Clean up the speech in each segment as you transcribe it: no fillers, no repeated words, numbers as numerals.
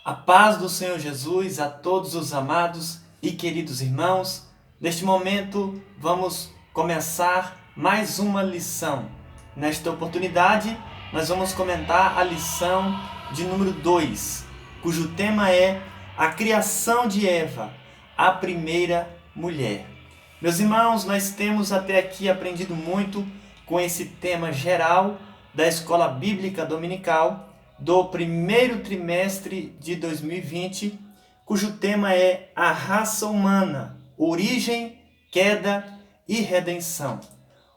A paz do Senhor Jesus a todos os amados e queridos irmãos. Neste momento vamos começar mais uma lição. Nesta oportunidade nós vamos comentar a lição de número 2, cujo tema é a criação de Eva, a primeira mulher. Meus irmãos, nós temos até aqui aprendido muito com esse tema geral da Escola Bíblica Dominical do primeiro trimestre de 2020, cujo tema é a raça humana, origem, queda e redenção.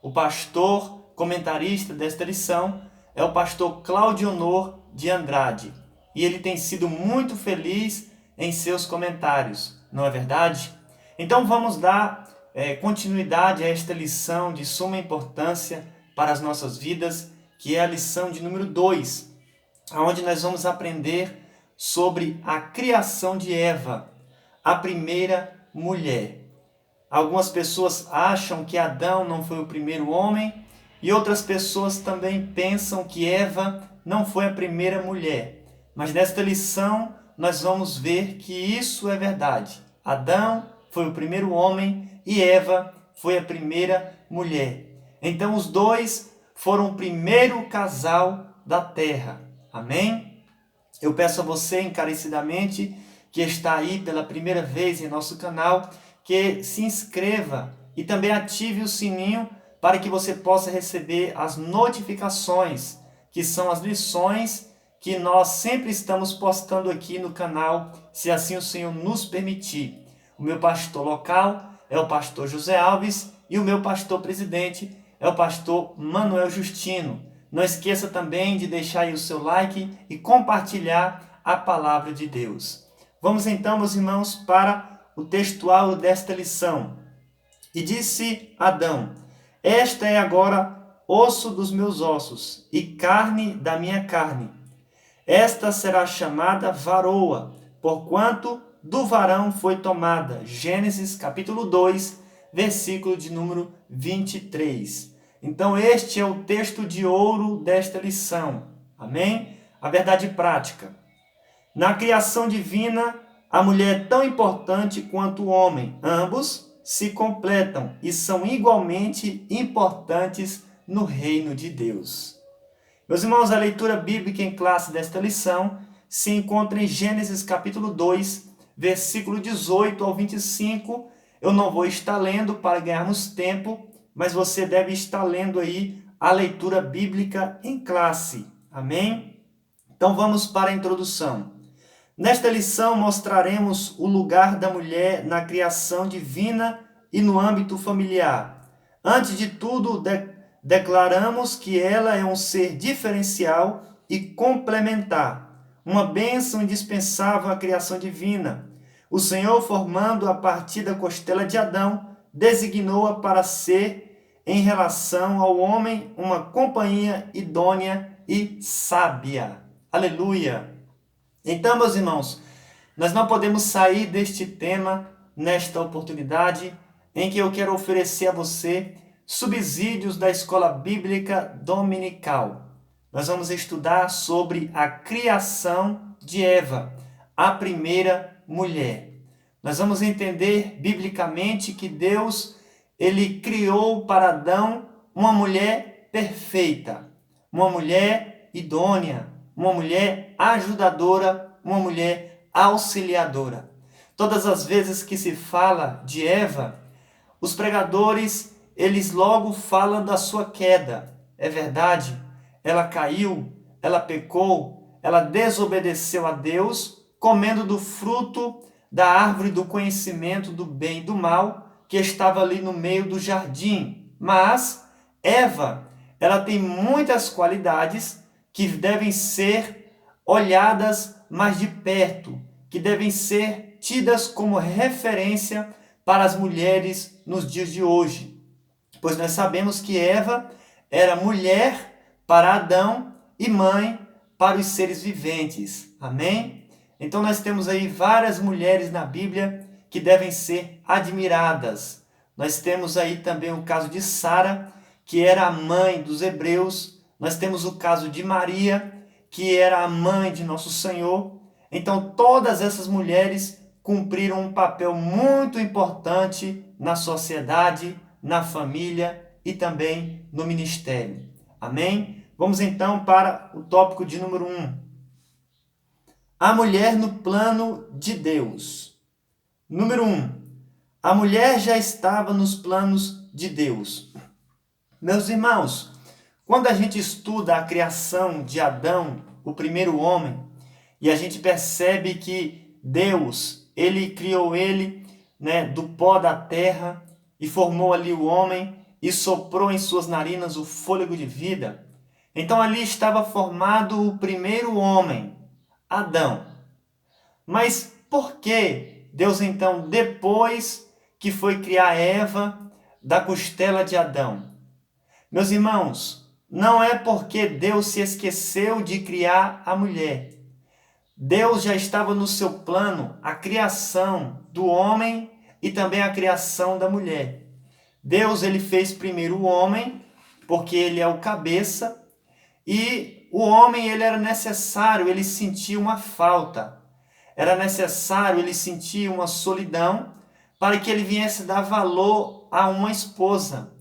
O pastor comentarista desta lição é o pastor Claudionor de Andrade, e ele tem sido muito feliz em seus comentários, não é verdade? Então vamos dar continuidade a esta lição de suma importância para as nossas vidas, que é a lição de número 2, onde nós vamos aprender sobre a criação de Eva, a primeira mulher. Algumas pessoas acham que Adão não foi o primeiro homem, e outras pessoas também pensam que Eva não foi a primeira mulher. Mas nesta lição nós vamos ver que isso é verdade. Adão foi o primeiro homem e Eva foi a primeira mulher. Então os dois foram o primeiro casal da terra. Amém? Eu peço a você encarecidamente que está aí pela primeira vez em nosso canal, que se inscreva e também ative o sininho para que você possa receber as notificações, que são as lições que nós sempre estamos postando aqui no canal, se assim o Senhor nos permitir. O meu pastor local é o pastor José Alves e o meu pastor presidente é o pastor Manuel Justino. Não esqueça também de deixar aí o seu like e compartilhar a palavra de Deus. Vamos então, meus irmãos, para o textual desta lição. E disse Adão: esta é agora osso dos meus ossos e carne da minha carne. Esta será chamada varoa, porquanto do varão foi tomada. Gênesis capítulo 2, versículo de número 23. Então este é o texto de ouro desta lição. Amém? A verdade prática. Na criação divina, a mulher é tão importante quanto o homem. Ambos se completam e são igualmente importantes no reino de Deus. Meus irmãos, a leitura bíblica em classe desta lição se encontra em Gênesis capítulo 2, versículo 18 ao 25. Eu não vou estar lendo para ganharmos tempo, mas você deve estar lendo aí a leitura bíblica em classe. Amém? Então vamos para a introdução. Nesta lição mostraremos o lugar da mulher na criação divina e no âmbito familiar. Antes de tudo, declaramos que ela é um ser diferencial e complementar, uma bênção indispensável à criação divina. O Senhor, formando a partir da costela de Adão, designou-a para ser, em relação ao homem, uma companhia idônea e sábia. Aleluia! Então, meus irmãos, nós não podemos sair deste tema nesta oportunidade em que eu quero oferecer a você subsídios da Escola Bíblica Dominical. Nós vamos estudar sobre a criação de Eva, a primeira mulher. Nós vamos entender biblicamente que Deus, ele criou para Adão uma mulher perfeita, uma mulher idônea, uma mulher ajudadora, uma mulher auxiliadora. Todas as vezes que se fala de Eva, os pregadores, eles logo falam da sua queda. É verdade, ela caiu, ela pecou, ela desobedeceu a Deus, comendo do fruto da árvore do conhecimento do bem e do mal, que estava ali no meio do jardim. Mas Eva, ela tem muitas qualidades que devem ser olhadas mais de perto, que devem ser tidas como referência para as mulheres nos dias de hoje. Pois nós sabemos que Eva era mulher para Adão e mãe para os seres viventes. Amém? Então nós temos aí várias mulheres na Bíblia que devem ser admiradas. Nós temos aí também o caso de Sara, que era a mãe dos hebreus. Nós temos o caso de Maria, que era a mãe de nosso Senhor. Então todas essas mulheres cumpriram um papel muito importante na sociedade, na família e também no ministério. Amém? Vamos então para o tópico de número 1. A mulher no plano de Deus. Número 1. A mulher já estava nos planos de Deus. Meus irmãos, quando a gente estuda a criação de Adão, o primeiro homem, e a gente percebe que Deus, ele criou ele, do pó da terra e formou ali o homem e soprou em suas narinas o fôlego de vida. Então ali estava formado o primeiro homem, Adão. Mas por que Deus então, depois que foi criar Eva da costela de Adão? Meus irmãos, não é porque Deus se esqueceu de criar a mulher. Deus já estava no seu plano a criação do homem e também a criação da mulher. Deus ele fez primeiro o homem, porque ele é o cabeça, e o homem ele era necessário, ele sentia uma falta. Era necessário ele sentir uma solidão para que ele viesse dar valor a uma esposa.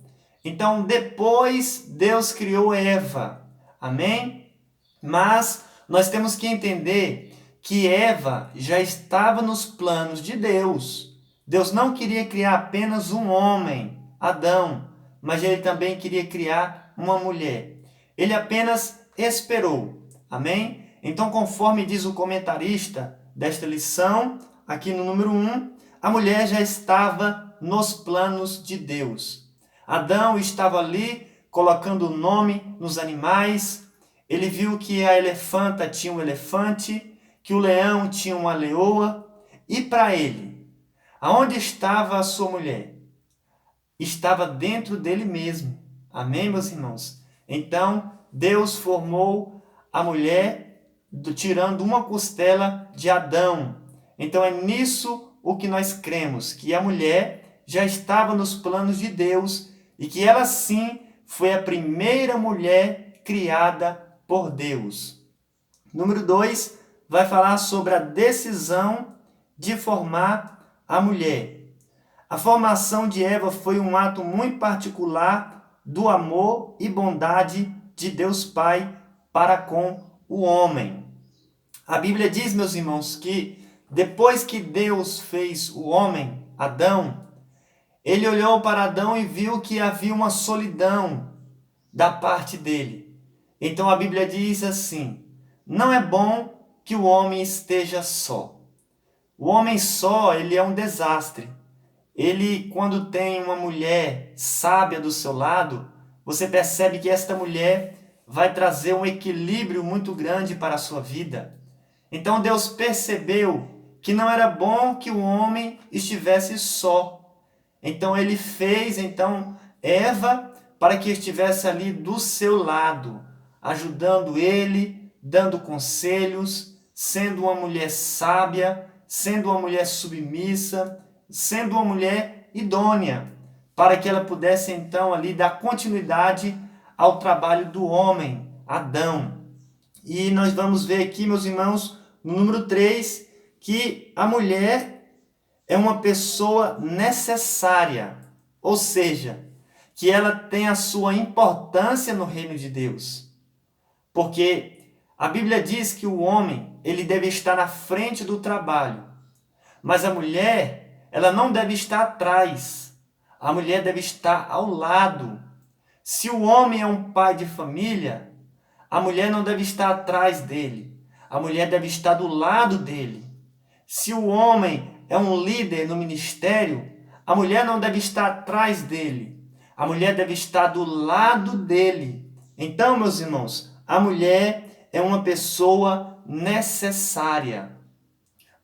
Então, depois Deus criou Eva. Amém? Mas nós temos que entender que Eva já estava nos planos de Deus. Deus não queria criar apenas um homem, Adão, mas ele também queria criar uma mulher. Ele apenas esperou. Amém? Então, conforme diz o comentarista desta lição, aqui no número 1, a mulher já estava nos planos de Deus. Adão estava ali colocando o nome nos animais. Ele viu que a elefanta tinha um elefante, que o leão tinha uma leoa. E para ele, aonde estava a sua mulher? Estava dentro dele mesmo. Amém, meus irmãos? Então, Deus formou a mulher tirando uma costela de Adão. Então é nisso o que nós cremos, que a mulher já estava nos planos de Deus e que ela sim foi a primeira mulher criada por Deus. Número 2, vai falar sobre a decisão de formar a mulher. A formação de Eva foi um ato muito particular do amor e bondade de Deus Pai para com o homem. A Bíblia diz, meus irmãos, que depois que Deus fez o homem, Adão, ele olhou para Adão e viu que havia uma solidão da parte dele. Então a Bíblia diz assim: não é bom que o homem esteja só. O homem só, ele é um desastre. Ele, quando tem uma mulher sábia do seu lado, você percebe que esta mulher vai trazer um equilíbrio muito grande para a sua vida. Então Deus percebeu que não era bom que o homem estivesse só. Então ele fez Eva para que estivesse ali do seu lado, ajudando ele, dando conselhos, sendo uma mulher sábia, sendo uma mulher submissa, sendo uma mulher idônea, para que ela pudesse ali dar continuidade ao trabalho do homem, Adão. E nós vamos ver aqui, meus irmãos, no número 3, que a mulher é uma pessoa necessária, ou seja, que ela tem a sua importância no reino de Deus. Porque a Bíblia diz que o homem, ele deve estar na frente do trabalho, mas a mulher, ela não deve estar atrás. A mulher deve estar ao lado. Se o homem é um pai de família, a mulher não deve estar atrás dele. A mulher deve estar do lado dele. Se o homem é um líder no ministério, a mulher não deve estar atrás dele. A mulher deve estar do lado dele. Então, meus irmãos, a mulher é uma pessoa necessária.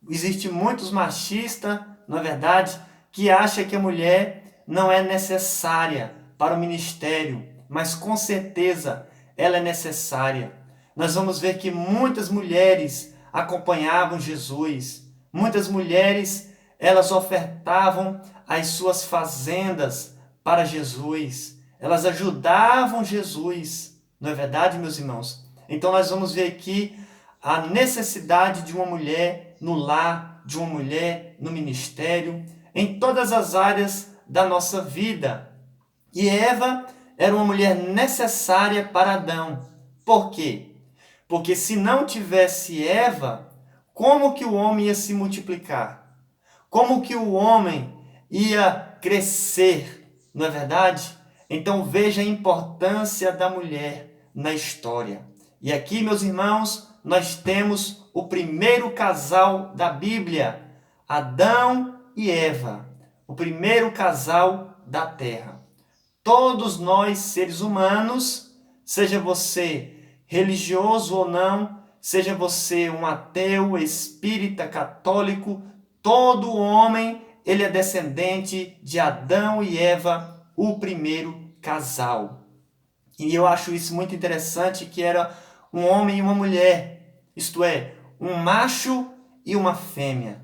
Existem muitos machistas, na verdade, que acham que a mulher não é necessária para o ministério, mas com certeza ela é necessária. Nós vamos ver que muitas mulheres acompanhavam Jesus. Muitas mulheres, elas ofertavam as suas fazendas para Jesus. Elas ajudavam Jesus. Não é verdade, meus irmãos? Então nós vamos ver aqui a necessidade de uma mulher no lar, de uma mulher no ministério, em todas as áreas da nossa vida. E Eva era uma mulher necessária para Adão. Por quê? Porque se não tivesse Eva, como que o homem ia se multiplicar? Como que o homem ia crescer, não é verdade? Então veja a importância da mulher na história. E aqui, meus irmãos, nós temos o primeiro casal da Bíblia, Adão e Eva, o primeiro casal da terra. Todos nós, seres humanos, seja você religioso ou não, seja você um ateu, espírita, católico, todo homem, ele é descendente de Adão e Eva, o primeiro casal. E eu acho isso muito interessante, que era um homem e uma mulher, isto é, um macho e uma fêmea.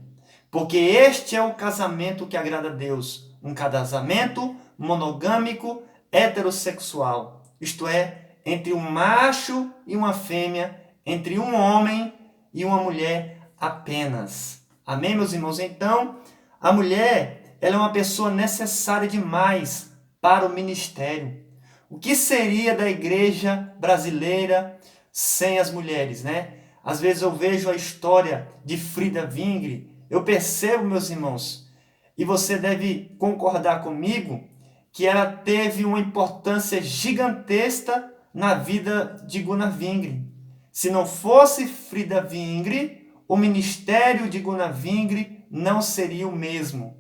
Porque este é o casamento que agrada a Deus, um casamento monogâmico, heterossexual, isto é, entre um macho e uma fêmea, entre um homem e uma mulher apenas. Amém, meus irmãos? Então, a mulher, ela é uma pessoa necessária demais para o ministério. O que seria da igreja brasileira sem as mulheres, né? Às vezes eu vejo a história de Frida Wingre, eu percebo, meus irmãos, e você deve concordar comigo, que ela teve uma importância gigantesca na vida de Gunnar Wingre. Se não fosse Frida Wingre, o ministério de Gunnar Wingre não seria o mesmo.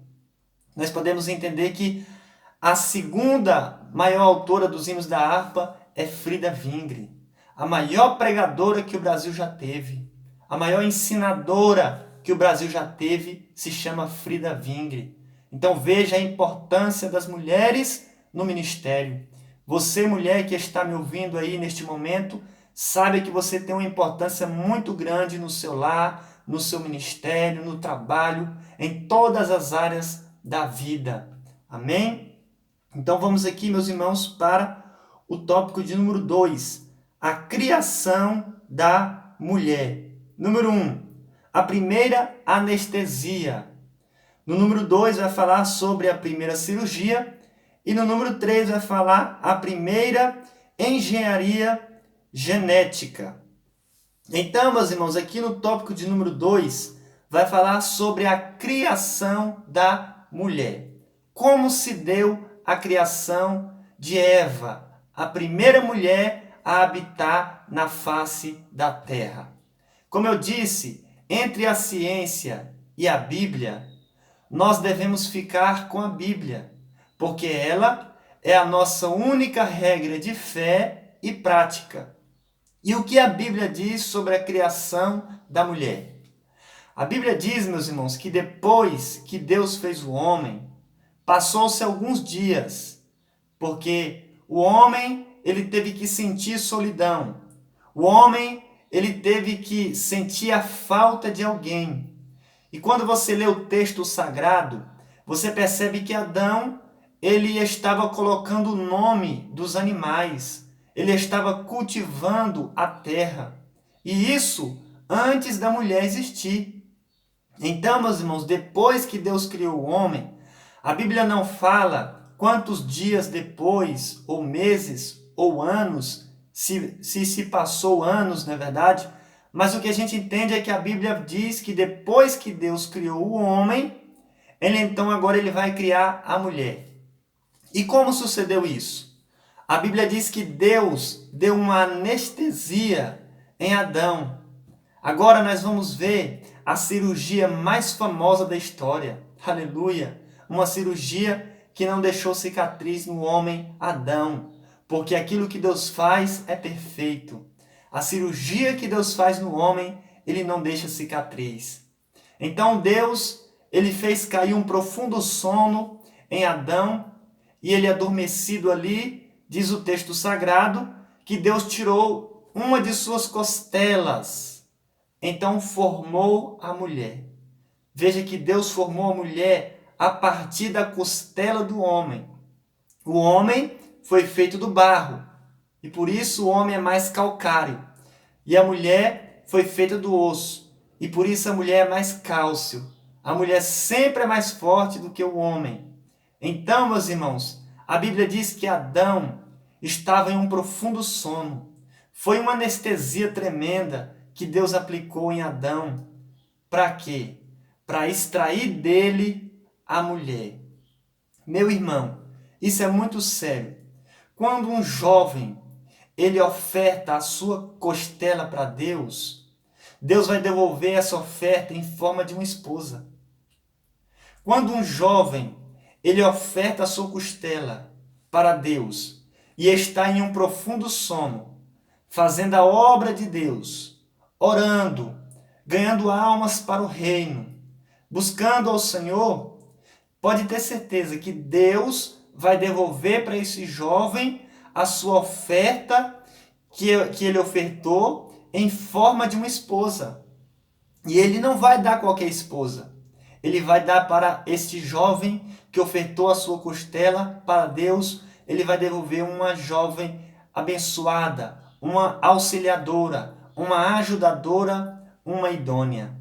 Nós podemos entender que a segunda maior autora dos hinos da harpa é Frida Wingre, a maior pregadora que o Brasil já teve, a maior ensinadora que o Brasil já teve se chama Frida Wingre. Então veja a importância das mulheres no ministério. Você, mulher que está me ouvindo aí neste momento, sabe que você tem uma importância muito grande no seu lar, no seu ministério, no trabalho, em todas as áreas da vida. Amém? Então vamos aqui, meus irmãos, para o tópico de número 2, a criação da mulher. Número 1, a primeira anestesia. No número 2 vai falar sobre a primeira cirurgia e no número 3 vai falar a primeira engenharia genética. Então, meus irmãos, aqui no tópico de número 2 vai falar sobre a criação da mulher. Como se deu a criação de Eva, a primeira mulher a habitar na face da terra. Como eu disse, entre a ciência e a Bíblia, nós devemos ficar com a Bíblia, porque ela é a nossa única regra de fé e prática. E o que a Bíblia diz sobre a criação da mulher? A Bíblia diz, meus irmãos, que depois que Deus fez o homem, passou-se alguns dias, porque o homem ele teve que sentir solidão. O homem ele teve que sentir a falta de alguém. E quando você lê o texto sagrado, você percebe que Adão ele estava colocando o nome dos animais. Ele estava cultivando a terra. E isso antes da mulher existir. Então, meus irmãos, depois que Deus criou o homem, a Bíblia não fala quantos dias depois, ou meses, ou anos, se passou anos, não é verdade? Mas o que a gente entende é que a Bíblia diz que depois que Deus criou o homem, agora ele vai criar a mulher. E como sucedeu isso? A Bíblia diz que Deus deu uma anestesia em Adão. Agora nós vamos ver a cirurgia mais famosa da história. Aleluia! Uma cirurgia que não deixou cicatriz no homem Adão, porque aquilo que Deus faz é perfeito. A cirurgia que Deus faz no homem, ele não deixa cicatriz. Então Deus, ele fez cair um profundo sono em Adão, e ele adormecido ali, diz o texto sagrado, que Deus tirou uma de suas costelas. Então formou a mulher. Veja que Deus formou a mulher a partir da costela do homem. O homem foi feito do barro, e por isso o homem é mais calcário. E a mulher foi feita do osso, e por isso a mulher é mais cálcio. A mulher sempre é mais forte do que o homem. Então, meus irmãos, a Bíblia diz que Adão estava em um profundo sono. Foi uma anestesia tremenda que Deus aplicou em Adão. Para quê? Para extrair dele a mulher. Meu irmão, isso é muito sério. Quando um jovem ele oferta a sua costela para Deus, Deus vai devolver essa oferta em forma de uma esposa. Quando um jovem ele oferta a sua costela para Deus e está em um profundo sono, fazendo a obra de Deus, orando, ganhando almas para o reino, buscando ao Senhor, pode ter certeza que Deus vai devolver para esse jovem a sua oferta que ele ofertou em forma de uma esposa. E ele não vai dar qualquer esposa. Ele vai dar para este jovem que ofertou a sua costela para Deus, ele vai devolver uma jovem abençoada, uma auxiliadora, uma ajudadora, uma idônea.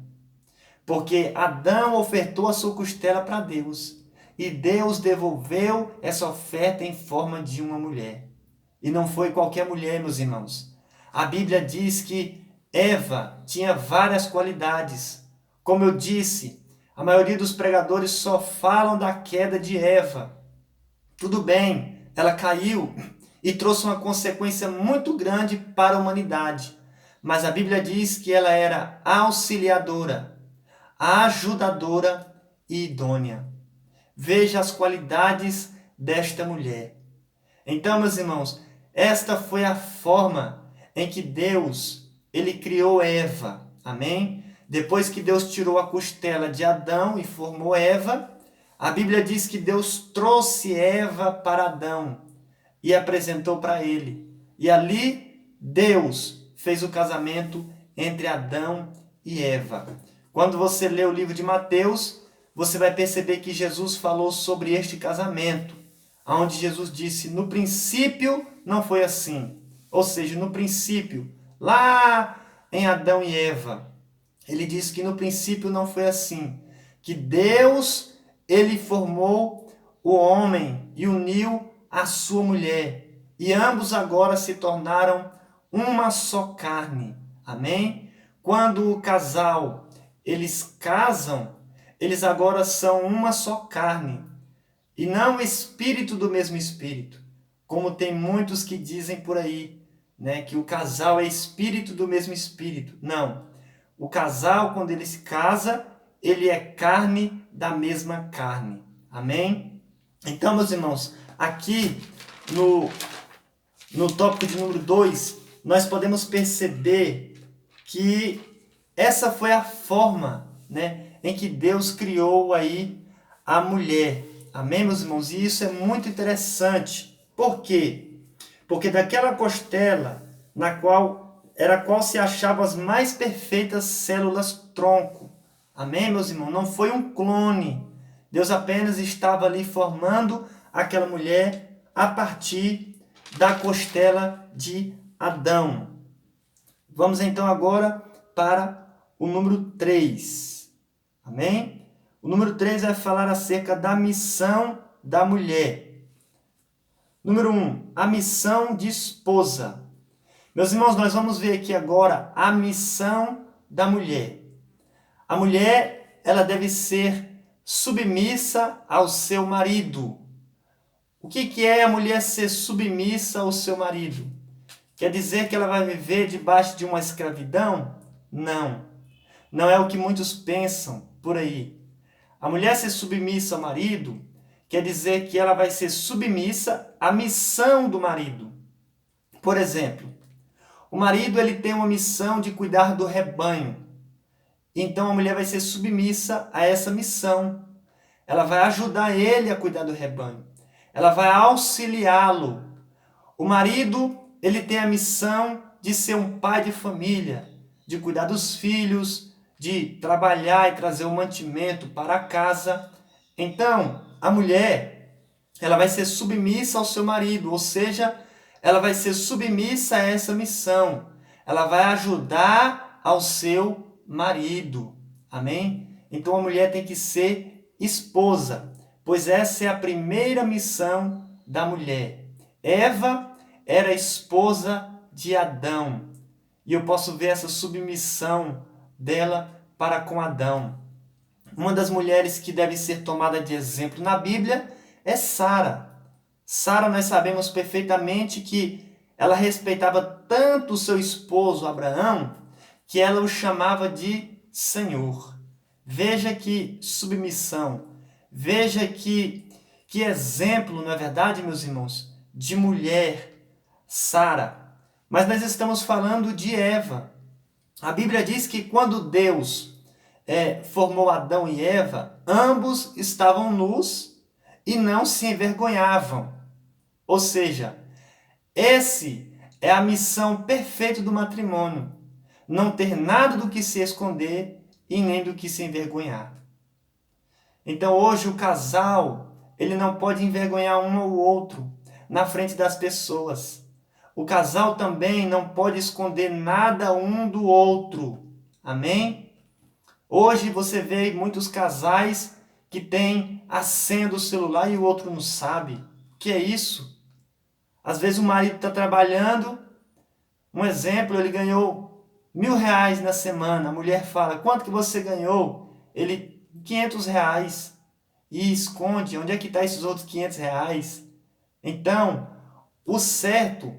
Porque Adão ofertou a sua costela para Deus. E Deus devolveu essa oferta em forma de uma mulher. E não foi qualquer mulher, meus irmãos. A Bíblia diz que Eva tinha várias qualidades. Como eu disse, a maioria dos pregadores só falam da queda de Eva. Tudo bem, ela caiu e trouxe uma consequência muito grande para a humanidade. Mas a Bíblia diz que ela era auxiliadora, ajudadora e idônea. Veja as qualidades desta mulher. Então, meus irmãos, esta foi a forma em que Deus ele criou Eva. Amém? Depois que Deus tirou a costela de Adão e formou Eva, a Bíblia diz que Deus trouxe Eva para Adão e apresentou para ele. E ali Deus fez o casamento entre Adão e Eva. Quando você lê o livro de Mateus, você vai perceber que Jesus falou sobre este casamento, onde Jesus disse, no princípio não foi assim. Ou seja, no princípio, lá em Adão e Eva, ele disse que no princípio não foi assim. Que Deus, ele formou o homem e uniu a sua mulher. E ambos agora se tornaram uma só carne. Amém? Quando o casal, eles casam, eles agora são uma só carne. E não espírito do mesmo espírito. Como tem muitos que dizem por aí, né, que o casal é espírito do mesmo espírito. Não. O casal, quando ele se casa, ele é carne da mesma carne. Amém? Então, meus irmãos, aqui no tópico de número 2, nós podemos perceber que essa foi a forma, né, em que Deus criou aí a mulher. Amém, meus irmãos? E isso é muito interessante. Por quê? Porque daquela costela na qual se achavam as mais perfeitas células tronco. Amém, meus irmãos? Não foi um clone. Deus apenas estava ali formando aquela mulher a partir da costela de Adão. Vamos então agora para o número 3. Amém? O número 3 vai falar acerca da missão da mulher. Número 1, a missão de esposa. Meus irmãos, nós vamos ver aqui agora a missão da mulher. A mulher, ela deve ser submissa ao seu marido. O que é a mulher ser submissa ao seu marido? Quer dizer que ela vai viver debaixo de uma escravidão? Não. Não é o que muitos pensam por aí. A mulher ser submissa ao marido quer dizer que ela vai ser submissa à missão do marido. Por exemplo, o marido ele tem uma missão de cuidar do rebanho. Então a mulher vai ser submissa a essa missão. Ela vai ajudar ele a cuidar do rebanho. Ela vai auxiliá-lo. O marido ele tem a missão de ser um pai de família, de cuidar dos filhos, de trabalhar e trazer o mantimento para a casa. Então, a mulher, ela vai ser submissa ao seu marido, ou seja, ela vai ser submissa a essa missão. Ela vai ajudar ao seu marido. Amém? Então a mulher tem que ser esposa, pois essa é a primeira missão da mulher. Eva era esposa de Adão, e eu posso ver essa submissão dela para com Adão. Uma das mulheres que deve ser tomada de exemplo na Bíblia é Sara. Sara, nós sabemos perfeitamente que ela respeitava tanto o seu esposo Abraão, que ela o chamava de Senhor. Veja que submissão, veja que exemplo, não é verdade, meus irmãos, de mulher, Sara. Mas nós estamos falando de Eva. A Bíblia diz que quando Deus formou Adão e Eva, ambos estavam nus e não se envergonhavam. Ou seja, esse é a missão perfeita do matrimônio. Não ter nada do que se esconder e nem do que se envergonhar. Então hoje o casal, ele não pode envergonhar um ao outro na frente das pessoas. O casal também não pode esconder nada um do outro. Amém? Hoje você vê muitos casais que têm a senha do celular e o outro não sabe. O que é isso? Às vezes o marido está trabalhando, um exemplo, ele ganhou R$ 1.000 na semana. A mulher fala, quanto que você ganhou? Ele, R$ 500. E esconde, onde é que está esses outros R$ 500? Então, o certo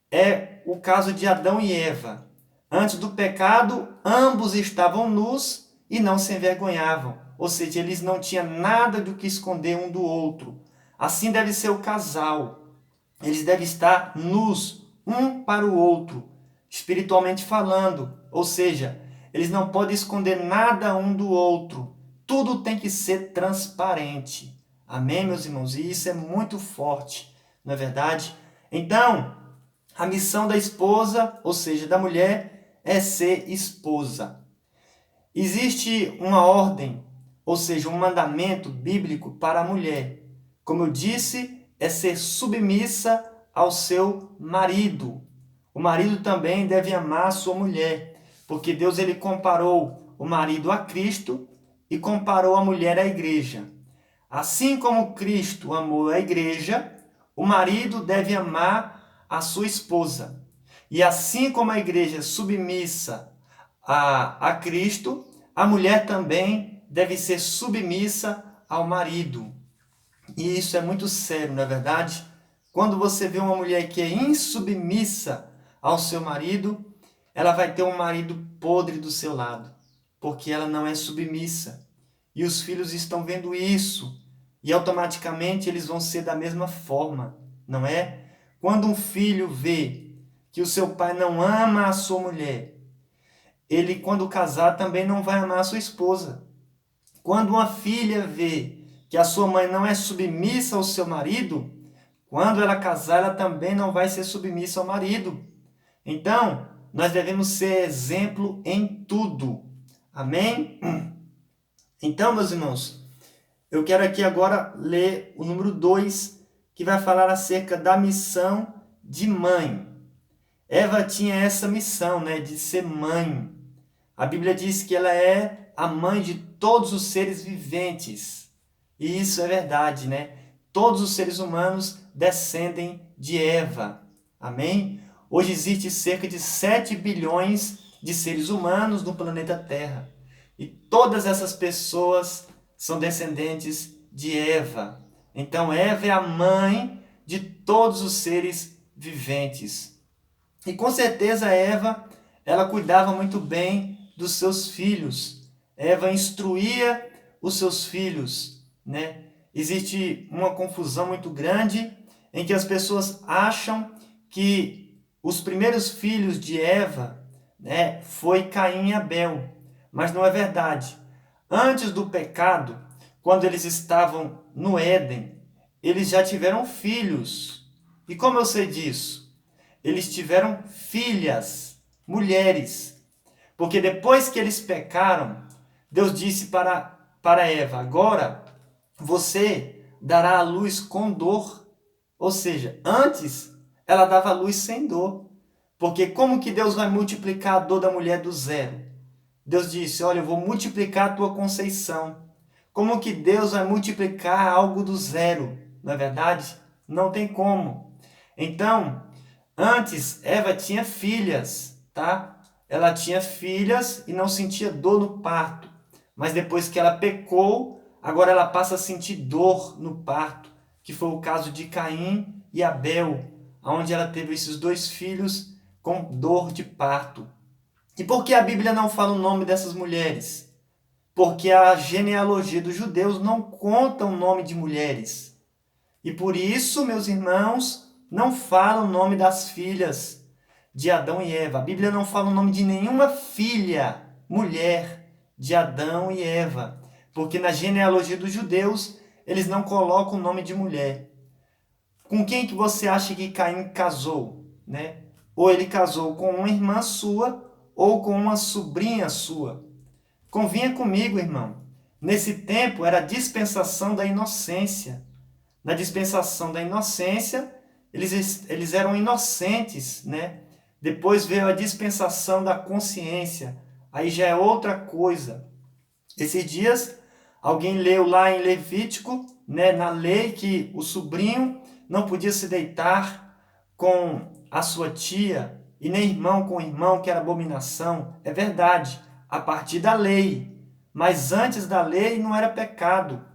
é o caso de Adão e Eva. Antes do pecado, ambos estavam nus e não se envergonhavam. Ou seja, eles não tinham nada do que esconder um do outro. Assim deve ser o casal. Eles devem estar nus um para o outro, espiritualmente falando. Ou seja, eles não podem esconder nada um do outro. Tudo tem que ser transparente. Amém, meus irmãos? E isso é muito forte, não é verdade? Então, a missão da esposa, ou seja, da mulher, é ser esposa. Existe uma ordem, ou seja, um mandamento bíblico para a mulher. Como eu disse, é ser submissa ao seu marido. O marido também deve amar a sua mulher, porque Deus ele comparou o marido a Cristo e comparou a mulher à igreja. Assim como Cristo amou a igreja, o marido deve amar a sua esposa. E assim como a igreja é submissa a Cristo, a mulher também deve ser submissa ao marido. E isso é muito sério, não é verdade? Quando você vê uma mulher que é insubmissa ao seu marido, ela vai ter um marido podre do seu lado, porque ela não é submissa. E os filhos estão vendo isso, e automaticamente eles vão ser da mesma forma, não é? Quando um filho vê que o seu pai não ama a sua mulher, ele, quando casar, também não vai amar a sua esposa. Quando uma filha vê que a sua mãe não é submissa ao seu marido, quando ela casar, ela também não vai ser submissa ao marido. Então, nós devemos ser exemplo em tudo. Amém? Então, meus irmãos, eu quero aqui agora ler o número 2, que vai falar acerca da missão de mãe. Eva tinha essa missão, de ser mãe. A Bíblia diz que ela é a mãe de todos os seres viventes. E isso é verdade, Todos os seres humanos descendem de Eva. Amém? Hoje existe cerca de 7 bilhões de seres humanos no planeta Terra. E todas essas pessoas são descendentes de Eva. Então, Eva é a mãe de todos os seres viventes. E com certeza Eva, ela cuidava muito bem dos seus filhos. Eva instruía os seus filhos, Existe uma confusão muito grande em que as pessoas acham que os primeiros filhos de Eva, foi Caim e Abel, mas não é verdade. Antes do pecado, quando eles estavam no Éden, eles já tiveram filhos. E como eu sei disso? Eles tiveram filhas, mulheres. Porque depois que eles pecaram, Deus disse para Eva, agora você dará à luz com dor. Ou seja, antes ela dava à luz sem dor. Porque como que Deus vai multiplicar a dor da mulher do zero? Deus disse, olha, eu vou multiplicar a tua conceição. Como que Deus vai multiplicar algo do zero? Não é verdade? Não tem como. Então, antes, Eva tinha filhas, tá? Ela tinha filhas e não sentia dor no parto. Mas depois que ela pecou, agora ela passa a sentir dor no parto, que foi o caso de Caim e Abel, onde ela teve esses dois filhos com dor de parto. E por que a Bíblia não fala o nome dessas mulheres? Porque a genealogia dos judeus não conta o nome de mulheres. E por isso, meus irmãos, não fala o nome das filhas de Adão e Eva. A Bíblia não fala o nome de nenhuma filha, mulher, de Adão e Eva. Porque na genealogia dos judeus, eles não colocam o nome de mulher. Com quem que você acha que Caim casou, né? Ou ele casou com uma irmã sua, ou com uma sobrinha sua. Convinha comigo, irmão. Nesse tempo era a dispensação da inocência. Na dispensação da inocência, eles eram inocentes, né? Depois veio a dispensação da consciência. Aí já é outra coisa. Esses dias, alguém leu lá em Levítico, né, na lei, que o sobrinho não podia se deitar com a sua tia, e nem irmão com irmão, que era abominação. É verdade, a partir da lei. Mas antes da lei não era pecado.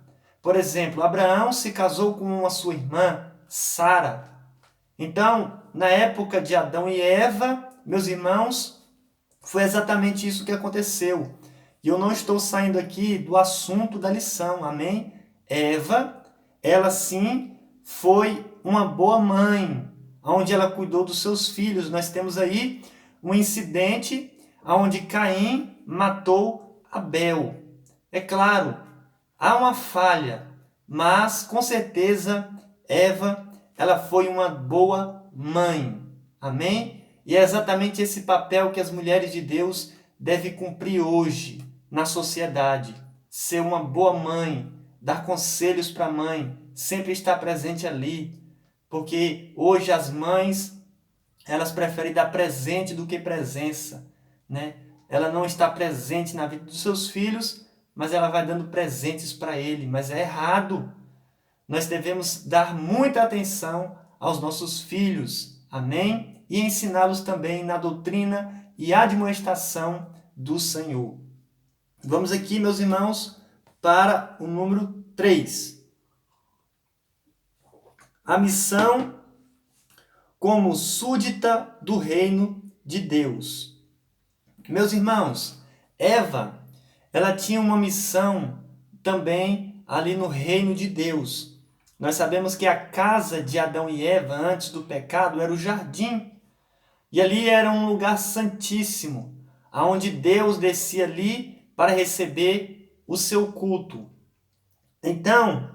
Por exemplo, Abraão se casou com a sua irmã, Sara. Então, na época de Adão e Eva, meus irmãos, foi exatamente isso que aconteceu. E eu não estou saindo aqui do assunto da lição, amém? Eva, ela sim foi uma boa mãe, onde ela cuidou dos seus filhos. Nós temos aí um incidente onde Caim matou Abel. É claro, há uma falha, mas com certeza Eva, ela foi uma boa mãe. Amém? E é exatamente esse papel que as mulheres de Deus devem cumprir hoje na sociedade. Ser uma boa mãe, dar conselhos para a mãe, sempre estar presente ali. Porque hoje as mães, elas preferem dar presente do que presença, né? Ela não está presente na vida dos seus filhos, mas ela vai dando presentes para ele, mas é errado. Nós devemos dar muita atenção aos nossos filhos, amém? E ensiná-los também na doutrina e admoestação do Senhor. Vamos aqui, meus irmãos, para o número 3. A missão como súdita do reino de Deus. Meus irmãos, Eva, ela tinha uma missão também ali no reino de Deus. Nós sabemos que a casa de Adão e Eva, antes do pecado, era o jardim. E ali era um lugar santíssimo, aonde Deus descia ali para receber o seu culto. Então,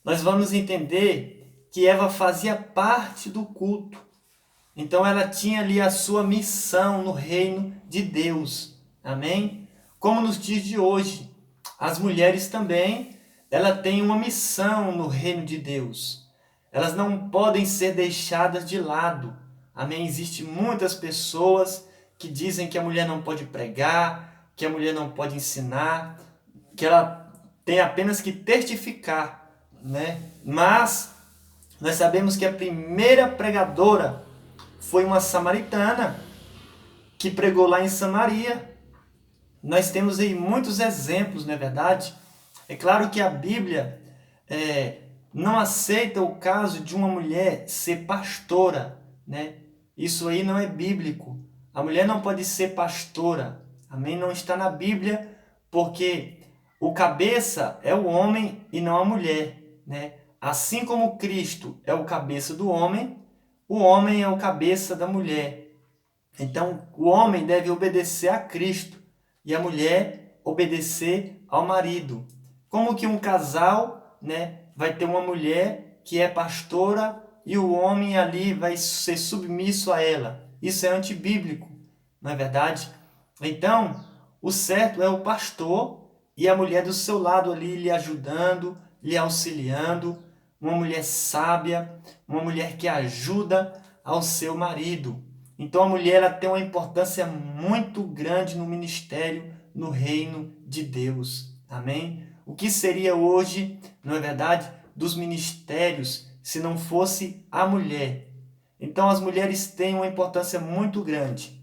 nós vamos entender que Eva fazia parte do culto. Então ela tinha ali a sua missão no reino de Deus. Amém? Como nos dias de hoje, as mulheres também, ela têm uma missão no reino de Deus. Elas não podem ser deixadas de lado. Amém? Existem muitas pessoas que dizem que a mulher não pode pregar, que a mulher não pode ensinar, que ela tem apenas que testificar, né? Mas nós sabemos que a primeira pregadora foi uma samaritana que pregou lá em Samaria. Nós temos aí muitos exemplos, não é verdade? É claro que a Bíblia não aceita o caso de uma mulher ser pastora, né? Isso aí não é bíblico. A mulher não pode ser pastora. Amém? Não está na Bíblia, porque o cabeça é o homem e não a mulher, né? Assim como Cristo é o cabeça do homem, o homem é o cabeça da mulher. Então, o homem deve obedecer a Cristo e a mulher obedecer ao marido. Como que um casal, né, vai ter uma mulher que é pastora e o homem ali vai ser submisso a ela? Isso é antibíblico, não é verdade? Então, o certo é o pastor e a mulher do seu lado ali lhe ajudando, lhe auxiliando, uma mulher sábia, uma mulher que ajuda ao seu marido. Então a mulher ela tem uma importância muito grande no ministério, no reino de Deus. Amém? O que seria hoje, não é verdade, dos ministérios se não fosse a mulher? Então as mulheres têm uma importância muito grande.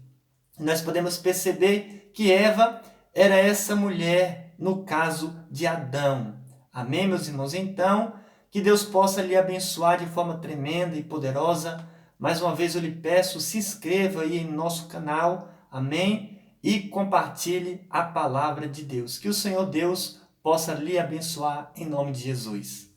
Nós podemos perceber que Eva era essa mulher no caso de Adão. Amém, meus irmãos? Então, que Deus possa lhe abençoar de forma tremenda e poderosa. Mais uma vez eu lhe peço, se inscreva aí em nosso canal, amém? E compartilhe a palavra de Deus. Que o Senhor Deus possa lhe abençoar em nome de Jesus.